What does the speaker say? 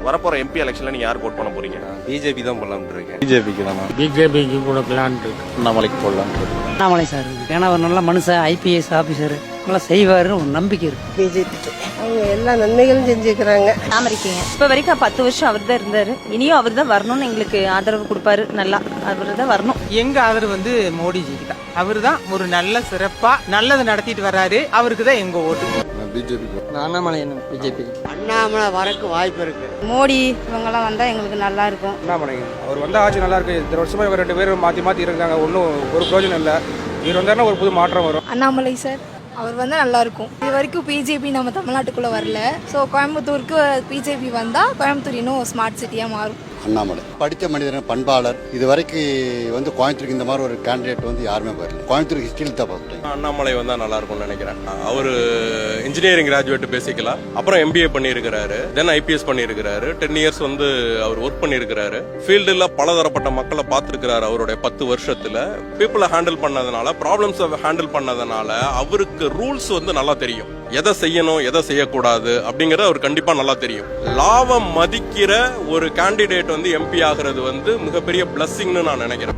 வரப்போற எம்பி எலெக்ஷன்ல நீங்க யாருக்கு ஓட் பண்ண போறீங்க? பிஜேபி தான் போடலாம்னு இருக்கேன். பிஜேபிக்கு தானே. பிஜேபிக்கு கொடுக்கலான் இருக்கு. அண்ணாமலைக்கு போடலான்னு இருக்கு. அண்ணாமலை சார் இருக்கு. ஏன்னா அவர் நல்ல மனுஷன், ஐபிஎஸ் ஆபீசர், நல்லா செய்வாருன்னு ஒரு நம்பிக்கை இருக்கு. பிஜேபிக்கு அவங்க எல்லா நன்மைகளும் செஞ்சுக்கிறாங்க. தாமரைக்கீங்க இப்ப வரைக்கும் 10 வருஷம் அவர் தான் இருந்தாரு. இனியும் அவர் தான் வரணும்னு எங்களுக்கு ஆதரவு கொடுப்பாரு. நல்லா அவர் தான் வரணும். எங்க ஆதரவு மோடிஜிக்கு தான். அவர் தான் ஒரு நல்ல சிறப்பா நல்லது நடத்திட்டு வர்றாரு. அவருக்கு தான் எங்க ஓட்டு. பிஜேபிக்கு. அண்ணாமலை பிஜேபி. அண்ணாமலை வரக்கு வாய்ப்பு இருக்கு. மோடி இவங்கெல்லாம் வந்தா எங்களுக்கு நல்லா இருக்கும். அண்ணாமலை அவர் வந்தா ஆட்சி நல்லா இருக்கு. இந்த வருஷமா இவர் 2 பேரும் மாத்தி இருக்காங்க. ஒன்றும் ஒரு பிரயோஜனம் இல்லை. இவர் வந்தாருன்னா ஒரு புது மாற்றம் வரும். அண்ணாமலை சார் அவர் வந்தால் நல்லாயிருக்கும். இது வரைக்கும் பிஜேபி நம்ம தமிழ்நாட்டுக்குள்ளே வரல. ஸோ கோயம்புத்தூருக்கு பிஜேபி வந்தால் கோயம்புத்தூர் இன்னும் ஸ்மார்ட் சிட்டியாக மாறும். அண்ணாமலை படித்த மனிதன், பண்பாளர். இது வரைக்கும் கோயம்புத்தூருக்கு இந்த மாதிரி ஒரு கேண்டிடேட் யாருமே வரல. கோயம்புத்தூர் ஹிஸ்டரியில் தான் பார்த்துட்டேன். அண்ணாமலை வந்தா நல்லா இருக்கும்னு நினைக்கிறேன். அவரு இன்ஜினியரிங் கிராஜுவேட் பேசிக்கலாம். அப்புறம் எம்பிஏ பண்ணியிருக்கிறாரு. தென் ஐபிஎஸ் பண்ணியிருக்கிறாரு. 10 இயர்ஸ் அவர் ஒர்க் பண்ணியிருக்கிறாரு. ஃபீல்டுல பலதரப்பட்ட மக்களை பார்த்திருக்கிறாரு. அவருடைய 10 வருஷத்துல பீப்புளை ஹேண்டில் பண்ணதுனால, ப்ராப்ளம்ஸ் ஹேண்டில் பண்ணதுனால அவருக்கு ரூல்ஸ் நல்லா தெரியும். எதை செய்யணும், எதை செய்யக்கூடாது அப்படிங்கறது அவர் கண்டிப்பா நல்லா தெரியும். லாபம் மதிக்கிற ஒரு கேண்டிடேட் எம்பி ஆகிறது மிகப்பெரிய பிளஸ்ஸிங்னு நான் நினைக்கிறேன்.